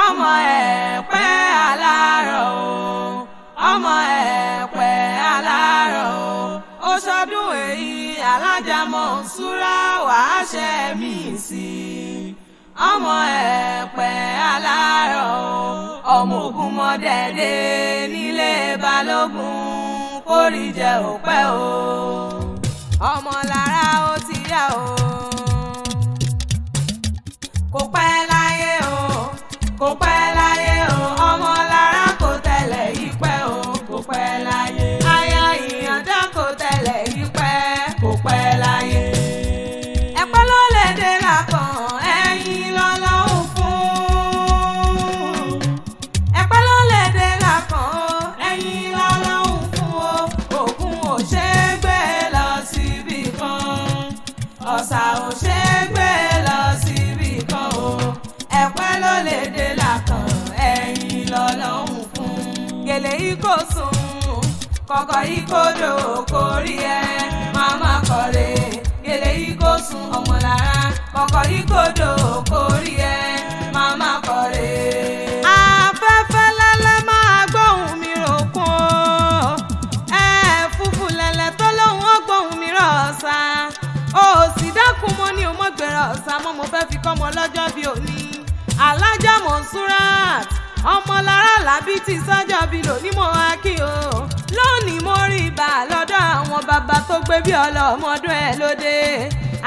ọmọ Ẹ̀pẹ́ alárọ̀ o ọmọ Ẹ̀pẹ́ alárọ̀ o ó ṣọdún èyí Alájà Monsura wàá ṣe mí sí ọmọ Ẹ̀pẹ́ alárọ̀ o ọmọ Ògúnmọ́dẹ̀dẹ̀ nílé Balógun kórìjẹ òpẹ́ o ọmọ Lára ó ti yá o kò pẹ́ láyé o kò pẹ́ láyé o ọmọ Lára kò tẹ̀lé ìpẹ́ o kò pẹ́ láyé aya Ìyàndá kò tẹ̀lé ìpẹ́ kò pẹ́ láyé. Ẹ̀pẹ́ ló lè dé lákàn ẹ̀yìn lọ́lọ́hún fún Ẹ̀pẹ́ ló lè dé lákàn ẹ̀yìn lọ́lọ́hún fún o òkun ò ṣe é gbé lọ síbì kan ọ̀sà ò ṣe é gbé lọ síbì kan o Ẹ̀pẹ́ ló lè dé lákàn ẹ̀yìn lọ́lọ́hún fún. Gèlè yìí kò sùn kọ̀kọ̀ yìí kò dò kórí ẹ màmá kọ̀rẹ́ gèlè yìí kò sùn ọmọ Lára kọ̀kọ̀ yìí kò dò kórí ẹ màmá kọ̀rẹ́. Afẹ́fẹ́ lẹ́lẹ́ máa gbóhùn mi ròkun fúfú lẹ́lẹ́ tó lóhùn ó gbóhùn mi rọ̀ọ̀sà ó sì dákun mo ní o mọ̀ gbèrò ọ̀sà mọ́ mo fẹ́ fi kọ́ ọmọ lọ́jọ́ bí òní. Alájà Monsurat ọmọ Lára làbí ti sọ́jọ́ bí lónìí mo wá kí o lónìí mo rí ibà lọ́dọ̀ àwọn bàbá tó gbé bí ọlọ́mọdún ẹ̀ lóde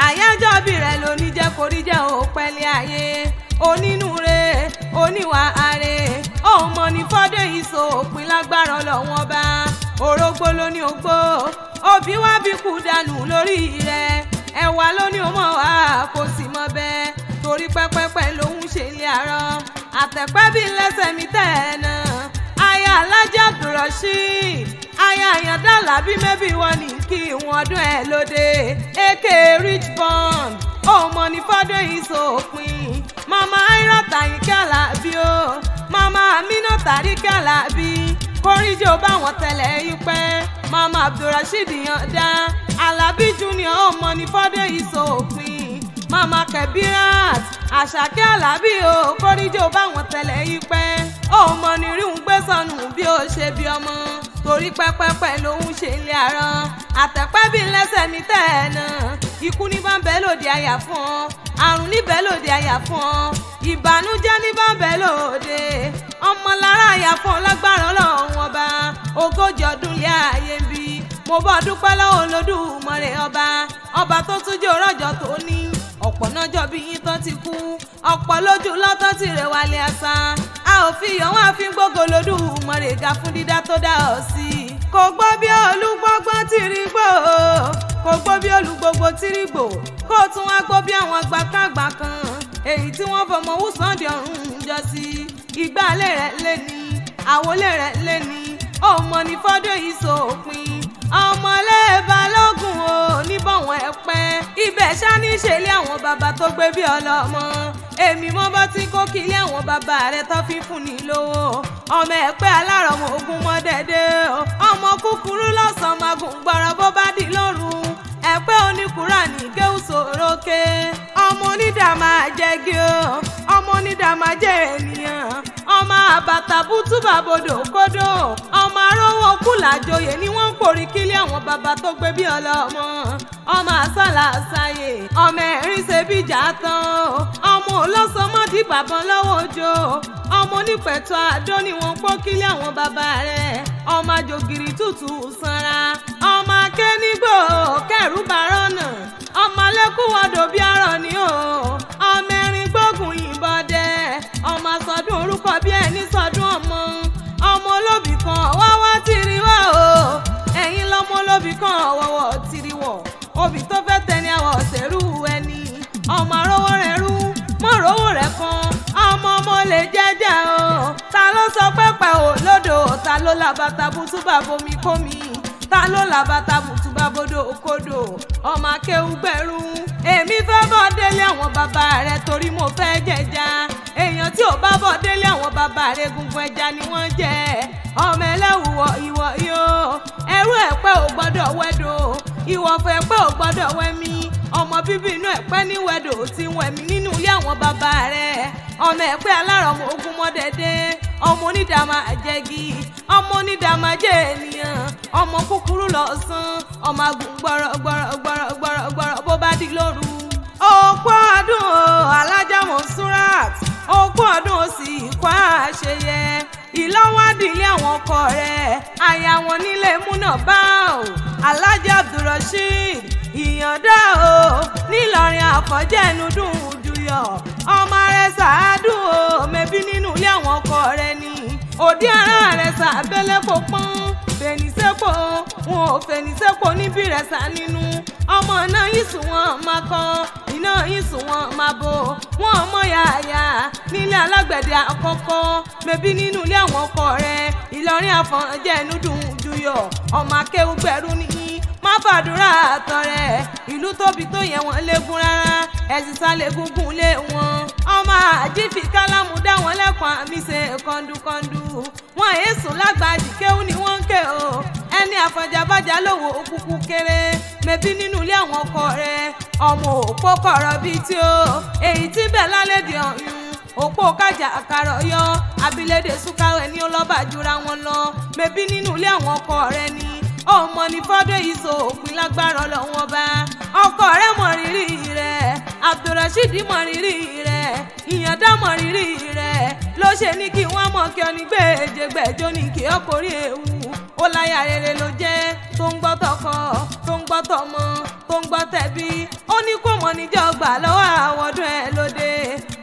àyájọ́ bí rẹ̀ lónìí jẹ́ korí jẹ́ òpẹ́lẹ́ ayé onínúure oníwà ààrẹ ọmọ ní fọ́dé ìṣó òpin lágbára Ọlọ́wọ́n bá orógbó lóní ogbó òbí wá bí kú dànù lórí rẹ̀ ẹ̀wà lóní ọmọ wa kò sì mọ bẹ́ẹ̀ torí pẹ́pẹ́pẹ́ lòún ṣe ilé àárọ̀ àtẹ̀pẹ́ bí lẹ́sẹ̀ mi tẹ̀ náà aya Alájà Abdulrasheed aya Ìyàndá làbí mẹ́bí wọn ní kí wọn ọdún ẹ̀ lóde aka rich bond ọmọ ní fọ́dún ìṣòpin mama Airata Àyìnkẹ́ Àlàbí o mama Aminata Àríkẹ́ Àlàbí kórìjọ báwọn tẹ̀lé ìpẹ́ mama Abdulrasheed Ìyàndá Àlàbí junior ọmọ ní fọ́dún ìṣòpin mama Kebirat Àṣàkẹ́ Àlàbí o kórìjọ báwọn tẹ̀lé ìpẹ́ ọmọ ní rí ń gbé sọnù bí ó ṣe bí ọmọ torí pẹ́pẹ́pẹ́ lòún ṣe ilé àárọ̀ àtẹ̀pẹ́ bí lẹ́sẹ̀ mi tẹ̀ ẹ̀ náà ikú ní bá ń bẹ lòdì àyà fún ọ àrùn níbẹ̀ lòdì àyà fún ọ ìbànújẹ́ ní bá ń bẹ lòdì ọmọ Lára àyà fún ọ lágbára Ọlọ́run ọba ogójì ọdún lé ayé ń bí mo bọ́ dúpẹ́ lọ́wọ́ Olódùmarè ọba tó tún jẹ́ òrọ́jọ́ tó ní ọ̀pọ̀ nájọ́ bí yín tán ti kú ọ̀pọ̀ lójú lọ́tọ́ ti rẹ̀ wálé àṣà a ò fi yọ̀ wọ́n àfi gbógo Olódùmarè ga fún dídá tó dá ọ sí i kò gbọ́ bí olúgbọ́gbọ́n ti rí gbò kò gbọ́ bí olúgbogbo ti rí gbò kó tún wá gbọ́ bí àwọn àgbàkàgbà kan èyí tí wọ́n fọmọ wùsàndì ọ̀run jọ sí ìgbàlè rẹ̀ lé ní àwọlé rẹ̀ lé ní ọmọ ní fọ́dún ìṣòpin ọmọlé Balógun o níbọ̀wọ̀n Ẹ̀pẹ́ ibẹ̀ ṣá ní ṣẹlẹ̀ àwọn bàbá tó gbé bí ọlọ́mọ èmi mọ́ bọ́ tí kò kílé àwọn bàbá rẹ̀ tó fi fún ní lówó ọmọ Ẹ̀pẹ́ alárọ̀ ọmọ Ògúnmọ́dẹ̀dẹ̀ ọmọ kúkúrú lọ́sàn-án magun gbọ́rọ̀ bó bá di lóru Ẹ̀pẹ́ oníkùránì kéwù sòrókè ọmọ onídàmà jẹ́gi o ọmọ onídàmà jẹ́ ènìyàn ọmọ àbàtà bútú bàbodò kódò ọmọ arówó kùlàjòyè ni wọ́n ń pòrí kílé àwọn bàbá tó gbé bí ọlọ́mọ ọmọ àsálà àsáyè ọmọ ẹ̀rín ṣe bíjà tán ọmọ olóṣọmọdì bàbọn lọ́wọ́ òjò ọmọ onípẹ̀tọ́ àdó ni wọ́n pọ́ kílé àwọn bàbá rẹ̀ ọmọ àjògìrì tútù sanra ọmọ akẹ́nigbò kẹrù bàrọ̀nà ọmọ alẹ́kùnwọ́dọ̀ bí arọ̀ ni o ọmọ ẹ̀rín gbógun yìnbọn dẹ ọmọ sọdún orúkọ bí ẹni sọdún ọmọ olóbì kan wọ́wọ́ tìrì wọ́ o ẹ̀yin lọ́mọ olóbì kan wọ́wọ́ tìrì wọ́ obì tó fẹ́ tẹni àwọ̀ ṣèrú ẹni ọmọ arówó rẹ̀ rú mọ́ rówó rẹ̀ kan ọmọ lè jẹ́jẹ́ o ta ló sọ pẹ́pẹ́ o lódò ta ló làbàtà bùtúbà bomi kómi ta ló làbàtà bùtúbà bodò kódò ọmọ akéwù gbẹ̀rú èmi fẹ́ bọ́ délé àwọn bàbá rẹ̀ torí mo fẹ́ jẹja èèyàn tí ò bá bọ́ délé àwọn bàbá rẹ̀ gungun ẹja ni wọ́n jẹ ọmọ ẹlẹ́wùwọ̀ ìwọ̀ yóò ẹrú Ẹ̀pẹ́ ò gbọ́dọ̀ wẹ́dò ìwọ̀fọ̀ Ẹ̀pẹ́ ò gbọ́dọ̀ wẹ́mí ọmọ bíbí inú Ẹ̀pẹ́ ní wẹ́dò tí wẹ̀mí nínú ilé àwọn bàbá rẹ̀ ọmọ ẹ̀pẹ́ alárọ̀mọ ogun mọ́dẹ́dẹ́ ọmọ onídàámà jẹ́gi ọmọ onídàámà jẹ́ ènìyàn ọmọ kúkúrú lọ́sàn ọmọ agùn gbọ́rọ̀ bó bá di lóru. Òpó ọdún o Alájà Monsurat òpó ọdún o sì kọ́ àṣeyẹ ìlọ́wádìílé àwọn ọkọ rẹ̀ aya wọn nílé múnà bá o Alájà Abdulrasheed ìyàndá o nílọrin àfọ̀jẹ́ ẹnu dùn jùyọ̀ ọmọ rẹ̀ sàádùn o mẹ́bí nínú ilé àwọn ọkọ rẹ̀ ni òdí ara rẹ̀ sàbẹ́lẹ̀ kò pọ́n fèníṣẹ́pọ̀ wọn ò fèníṣẹ́pọ̀ níbí rẹ̀ sá nínú ọmọ náà yìí sùn wọn máa kọ́ iná yìí sùn wọn máa bò wọn ọmọ yàyà nílé alágbẹ̀dẹ àkọ́kọ́ mẹ́bí nínú ilé àwọn ọkọ rẹ̀ ìlọrin àfọ̀jẹ́ ẹnu dùn jùyọ̀ ọmọ akéwù gbẹ̀rú ní má fàdúrà tọrẹ ìlú tóbi tó yẹ wọn léegun rárá ẹ̀sìn sálẹ̀ gúngún lé wọn ọmọ àjífi kálámù dá wọn lẹ́kọ̀ọ́ àmì ṣe kọ́ńdúkọ́ńdú wọn èésùn lágbàjì kéwù ni wọ́n ń ké o ẹni àfọ̀jàbájà lówó òkùnkùn kéré mẹ́bí nínú ilé àwọn ọkọ rẹ̀ ọmọ òpó kọ̀rọ̀ bíi tí ó èyí tí bẹ́ẹ̀ lálẹ́ di ọ̀yún òpó kájà àkàrọ̀ yọ abilédè súkàwé ní ọlọ́ba jura wọn lọ mẹ́bí nínú ilé àwọn ọkọ rẹ̀ ni ọmọ ní fọdọ ìṣó òpin lágbára Ọlọ́run ọba ọkọ rẹ̀ mọ rírì rẹ̀ Abdulrasheed mọ rírì rẹ̀ ìyàndá mọ rírì rẹ̀ ló ṣe ní kí wọ́n mọ̀ kí ọ ní gbèjègbèjọ ní kí ọkùnrin ewu ó láyà rere ló jẹ́ tó ń gbọ́ tọkọ tó ń gbọ́ tọmọ tó ń gbọ́ tẹbí ó ní kó mọ̀ níjọ́ gbà lọ́wọ́ àwọn ọdún ẹ̀ lóde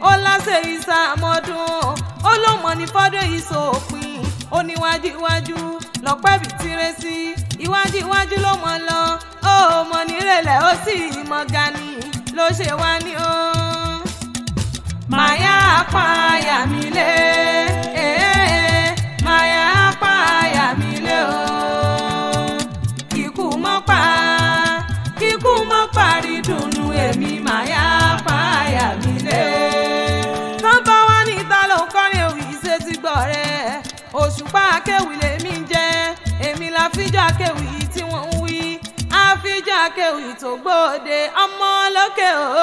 ó láṣẹ ìsàmọ́dún ó ló mọ̀ ní fọdọ ìṣó òpin ó níwájú iwájú lọ́pẹ́ bí tirẹ̀ sí iwájú iwájú ló mọ̀ lọ ó mọ̀ nírẹ̀lẹ̀ ó sì mọ̀ gani ló ṣe wá ní ó. Màyà pa àyà mi lé màyà pa àyà mi lé o kíkú mọ́ parí dùnú èmi màyà pa àyà mi lé. tán bá wá ní ìta ló kọ́rin òwì ṣe ti gbọ́ rẹ̀ Òṣùpá akéwì lèmi ń jẹ́ èmi la fíjọ́ akéwì tí wọ́n ń wí àfíjọ́ akéwì tó gbòde ọmọ lókè o.